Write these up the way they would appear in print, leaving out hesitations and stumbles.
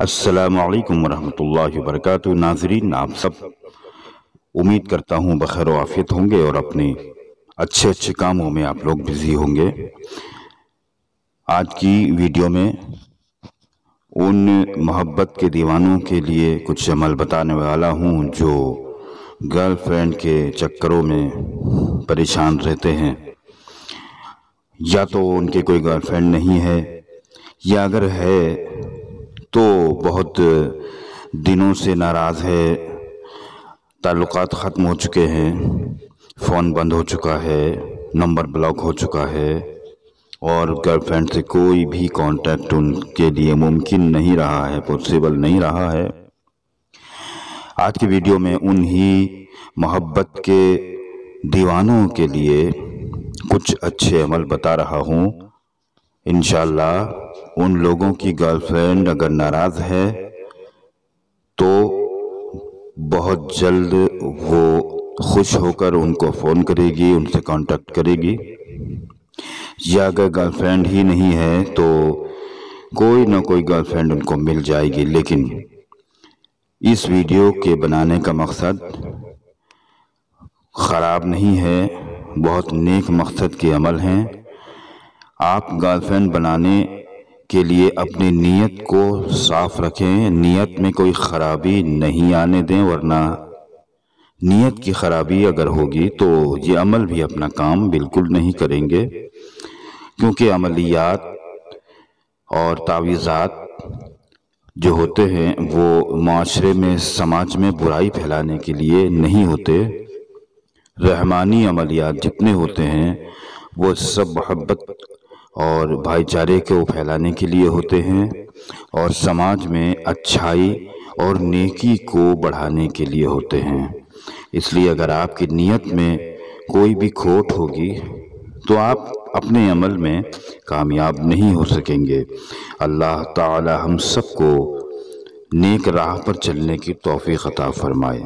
السلام علیکم ورحمۃ اللہ وبرکاتہ۔ ناظرین، آپ سب امید کرتا ہوں بخیر و عافیت ہوں گے اور اپنے اچھے کاموں میں آپ لوگ بزی ہوں گے۔ آج کی ویڈیو میں ان محبت کے دیوانوں کے لیے کچھ عمل بتانے والا ہوں جو گرل فرینڈ کے چکروں میں پریشان رہتے ہیں، یا تو ان کے کوئی گرل فرینڈ نہیں ہے، یا اگر ہے تو بہت دنوں سے ناراض ہے، تعلقات ختم ہو چکے ہیں، فون بند ہو چکا ہے، نمبر بلاک ہو چکا ہے اور گرل فرینڈ سے کوئی بھی کانٹیکٹ ان کے لیے ممکن نہیں رہا ہے، پاسبل نہیں رہا ہے۔ آج کی ویڈیو میں انہی محبت کے دیوانوں کے لیے کچھ اچھے عمل بتا رہا ہوں۔ انشاءاللہ ان لوگوں کی گرل فرینڈ اگر ناراض ہے تو بہت جلد وہ خوش ہو کر ان کو فون کرے گی، ان سے کانٹیکٹ کرے گی، یا اگر گرل فرینڈ ہی نہیں ہے تو کوئی نہ کوئی گرل فرینڈ ان کو مل جائے گی۔ لیکن اس ویڈیو کے بنانے کا مقصد خراب نہیں ہے، بہت نیک مقصد کے عمل ہیں۔ آپ گرل فرینڈ بنانے کے لیے اپنی نیت کو صاف رکھیں، نیت میں کوئی خرابی نہیں آنے دیں، ورنہ نیت کی خرابی اگر ہوگی تو یہ عمل بھی اپنا کام بالکل نہیں کریں گے، کیونکہ عملیات اور تعویذات جو ہوتے ہیں وہ معاشرے میں، سماج میں برائی پھیلانے کے لیے نہیں ہوتے۔ رحمانی عملیات جتنے ہوتے ہیں وہ سب محبت اور بھائی چارے کو پھیلانے کے لیے ہوتے ہیں اور سماج میں اچھائی اور نیکی کو بڑھانے کے لیے ہوتے ہیں۔ اس لیے اگر آپ کی نیت میں کوئی بھی کھوٹ ہوگی تو آپ اپنے عمل میں کامیاب نہیں ہو سکیں گے۔ اللہ تعالی ہم سب کو نیک راہ پر چلنے کی توفیق عطا فرمائے۔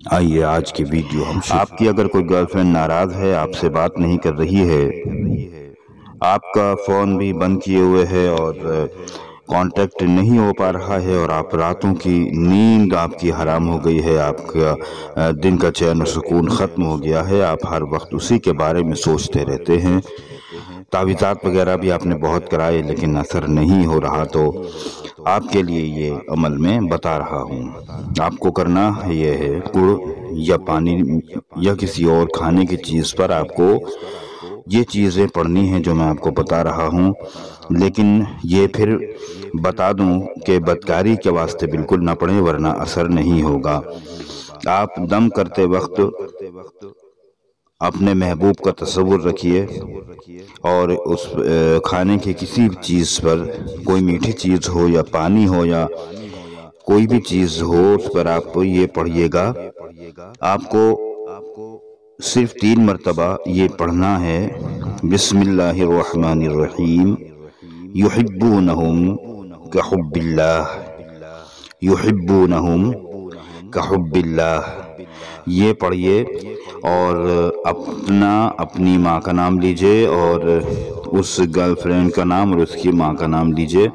آئیے آج کی ویڈیو آپ کی اگر کوئی گرل فرینڈ ناراض ہے، آپ سے بات نہیں کر رہی ہے، آپ کا فون بھی بند کیے ہوئے ہے اور کانٹیکٹ نہیں ہو پا رہا ہے، اور آپ راتوں کی نیند آپ کی حرام ہو گئی ہے، آپ کا دن کا چین و سکون ختم ہو گیا ہے، آپ ہر وقت اسی کے بارے میں سوچتے رہتے ہیں، تعویذات وغیرہ بھی آپ نے بہت کرائے لیکن اثر نہیں ہو رہا، تو آپ کے لیے یہ عمل میں بتا رہا ہوں۔ آپ کو کرنا یہ ہے، گڑ یا پانی یا کسی اور کھانے کی چیز پر آپ کو یہ چیزیں پڑھنی ہیں جو میں آپ کو بتا رہا ہوں، لیکن یہ پھر بتا دوں کہ بدکاری کے واسطے بالکل نہ پڑھیں ورنہ اثر نہیں ہوگا۔ آپ دم کرتے وقت اپنے محبوب کا تصور رکھیے اور اس کھانے کی کسی بھی چیز پر، کوئی میٹھی چیز ہو یا پانی ہو یا کوئی بھی چیز ہو، اس پر آپ کو یہ پڑھیے گا۔ آپ کو صرف 3 مرتبہ یہ پڑھنا ہے، بسم اللہ الرحمن الرحیم، یحبونہم کحب اللہ، یحبونہم کحب اللہ، یہ پڑھیے اور اپنی ماں کا نام لیجئے اور اس گرل فرینڈ کا نام اور اس کی ماں کا نام لیجئے،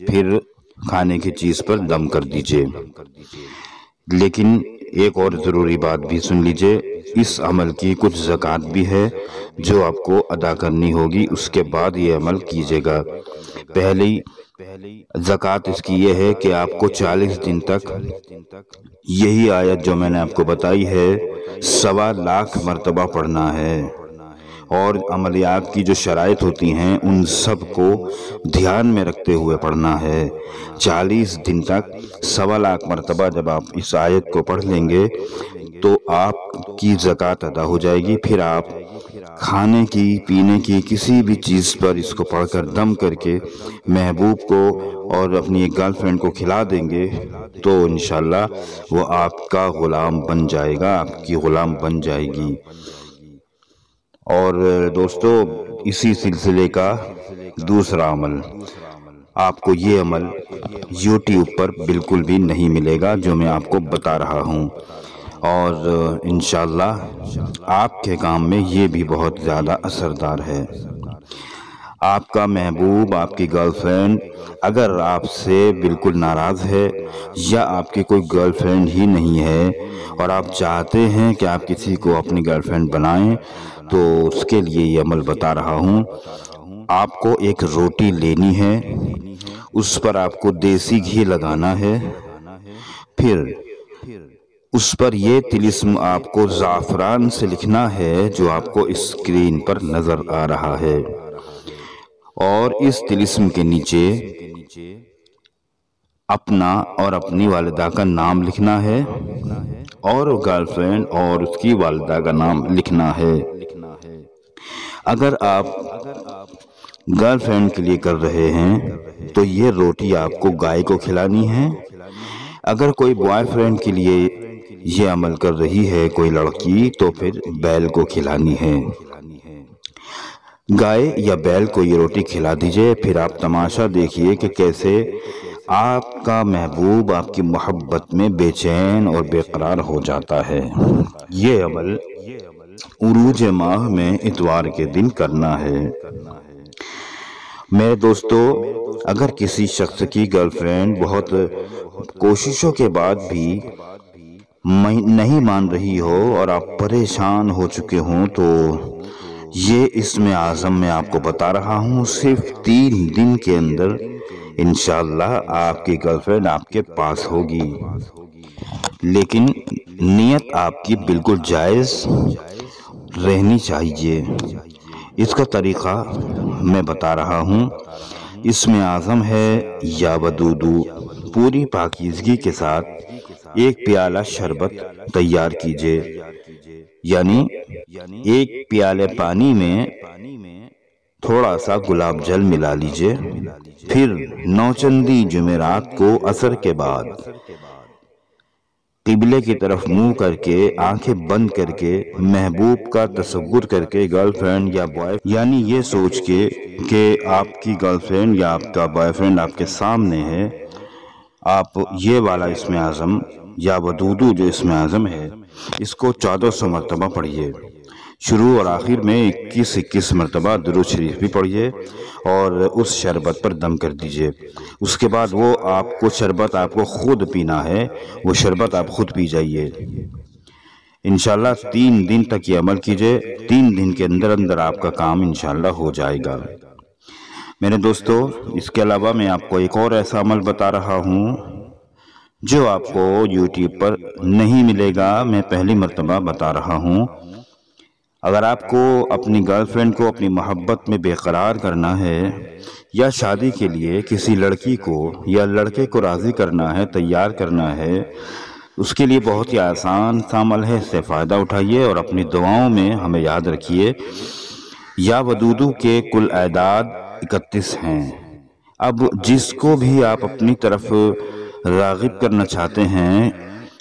پھر کھانے کی چیز پر دم کر دیجئے۔ لیکن ایک اور ضروری بات بھی سن لیجئے، اس عمل کی کچھ زکوٰۃ بھی ہے جو آپ کو ادا کرنی ہوگی، اس کے بعد یہ عمل کیجئے گا۔ پہلی زکوٰۃ اس کی یہ ہے کہ آپ کو 40 دن تک یہی آیت جو میں نے آپ کو بتائی ہے 1.25 لاکھ مرتبہ پڑھنا ہے، اور عملیات کی جو شرائط ہوتی ہیں ان سب کو دھیان میں رکھتے ہوئے پڑھنا ہے۔ 40 دن تک 1.25 لاکھ مرتبہ جب آپ اس آیت کو پڑھ لیں گے تو آپ کی زکوٰۃ ادا ہو جائے گی۔ پھر آپ کھانے کی، پینے کی کسی بھی چیز پر اس کو پڑھ کر دم کر کے محبوب کو اور اپنی ایک گرل فرینڈ کو کھلا دیں گے تو انشاءاللہ وہ آپ کا غلام بن جائے گا، آپ کی غلام بن جائے گی۔ اور دوستو، اسی سلسلے کا دوسرا عمل، آپ کو یہ عمل یوٹیوب پر بالکل بھی نہیں ملے گا جو میں آپ کو بتا رہا ہوں، اور انشاءاللہ آپ کے کام میں یہ بھی بہت زیادہ اثردار ہے۔ آپ کا محبوب، آپ کی گرل فرینڈ اگر آپ سے بالکل ناراض ہے یا آپ کی کوئی گرل فرینڈ ہی نہیں ہے اور آپ چاہتے ہیں کہ آپ کسی کو اپنی گرل فرینڈ بنائیں، تو اس کے لیے یہ عمل بتا رہا ہوں۔ آپ کو ایک روٹی لینی ہے، اس پر آپ کو دیسی گھی لگانا ہے، پھر اس پر یہ طلسم آپ کو زعفران سے لکھنا ہے جو آپ کو اسکرین پر نظر آ رہا ہے، اور اس طلسم کے نیچے اپنا اور اپنی والدہ کا نام لکھنا ہے، اور گرل فرینڈ اور اس کی والدہ کا نام لکھنا ہے۔ اگر آپ گرل فرینڈ کے لیے کر رہے ہیں تو یہ روٹی آپ کو گائے کو کھلانی ہے۔ اگر کوئی بوائے فرینڈ کے لیے یہ عمل کر رہی ہے کوئی لڑکی، تو پھر بیل کو کھلانی ہے۔ گائے یا بیل کو یہ روٹی کھلا دیجئے، پھر آپ تماشا دیکھیے کہ کیسے آپ کا محبوب آپ کی محبت میں بے چین اور بے قرار ہو جاتا ہے۔ یہ عمل عروج ماہ میں اتوار کے دن کرنا ہے۔ میرے دوستو، اگر کسی شخص کی گرل فرینڈ بہت کوششوں کے بعد بھی نہیں مان رہی ہو اور آپ پریشان ہو چکے ہوں، تو یہ اسم اعظم میں آپ کو بتا رہا ہوں، صرف 3 دن کے اندر انشاءاللہ آپ کی گرل فرینڈ آپ کے پاس ہوگی۔ لیکن نیت آپ کی بالکل جائز رہنی چاہیے۔ اس کا طریقہ میں بتا رہا ہوں۔ اسم اعظم ہے یا ودودو۔ پوری پاکیزگی کے ساتھ 1 پیالہ شربت تیار کیجئے، یعنی 1 پیالے پانی میں تھوڑا سا گلاب جل ملا لیجئے، پھر نوچندی جمعرات کو عصر کے بعد قبلے کی طرف منہ کر کے آنکھیں بند کر کے محبوب کا تصور کر کے گرل فرینڈ یا بوائے یعنی یہ سوچ کے کہ آپ کی گرل فرینڈ یا آپ کا بوائے فرینڈ آپ کے سامنے ہے، آپ یہ والا اسم اعظم یا ودودو جو اسم اعظم ہے اس کو 1400 مرتبہ پڑھیے۔ شروع اور آخر میں 21 مرتبہ درود شریف بھی پڑھیے اور اس شربت پر دم کر دیجئے۔ اس کے بعد وہ آپ کو شربت آپ کو خود پینا ہے، وہ شربت آپ خود پی جائیے۔ انشاءاللہ 3 دن تک یہ عمل کیجئے، 3 دن کے اندر اندر آپ کا کام انشاءاللہ ہو جائے گا۔ میرے دوستو، اس کے علاوہ میں آپ کو ایک اور ایسا عمل بتا رہا ہوں جو آپ کو یوٹیوب پر نہیں ملے گا، میں پہلی مرتبہ بتا رہا ہوں۔ اگر آپ کو اپنی گرل فرینڈ کو اپنی محبت میں بے قرار کرنا ہے یا شادی کے لیے کسی لڑکی کو یا لڑکے کو راضی کرنا ہے، تیار کرنا ہے، اس کے لیے بہت ہی آسان سا عمل ہے۔ اس سے فائدہ اٹھائیے اور اپنی دعاؤں میں ہمیں یاد رکھیے۔ یا ودودو کے کل اعداد 31 ہیں۔ اب جس کو بھی آپ اپنی طرف راغب کرنا چاہتے ہیں،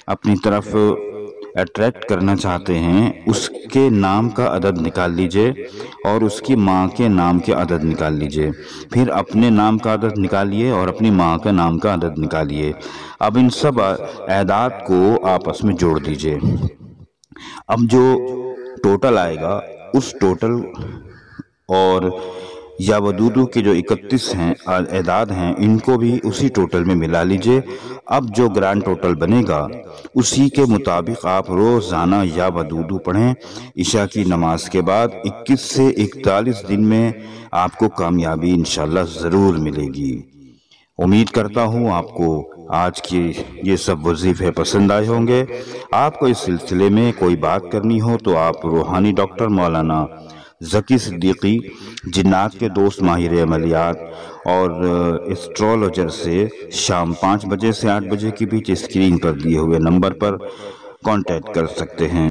اپنی طرف اٹریکٹ کرنا چاہتے ہیں، اس کے نام کا عدد نکال لیجئے اور اس کی ماں کے نام کے عدد نکال لیجئے، پھر اپنے نام کا عدد نکالیے اور اپنی ماں کے نام کا عدد نکالیے۔ اب ان سب اعداد کو آپس میں جوڑ دیجئے۔ اب جو ٹوٹل آئے گا اس ٹوٹل اور یا ودودو کے جو 31 ہیں اعداد ہیں، ان کو بھی اسی ٹوٹل میں ملا لیجئے۔ اب جو گرانڈ ٹوٹل بنے گا اسی کے مطابق آپ روزانہ یا ودودو پڑھیں۔ عشاء کی نماز کے بعد 21 سے 41 دن میں آپ کو کامیابی انشاءاللہ ضرور ملے گی۔ امید کرتا ہوں آپ کو آج کی یہ سب وظیفے پسند آئے ہوں گے۔ آپ کو اس سلسلے میں کوئی بات کرنی ہو تو آپ روحانی ڈاکٹر مولانا ذکی صدیقی، جنات کے دوست ماہر عملیات اور ایسٹرولوجر سے شام 5 بجے سے 8 بجے کے بیچ اسکرین پر دیے ہوئے نمبر پر کانٹیکٹ کر سکتے ہیں۔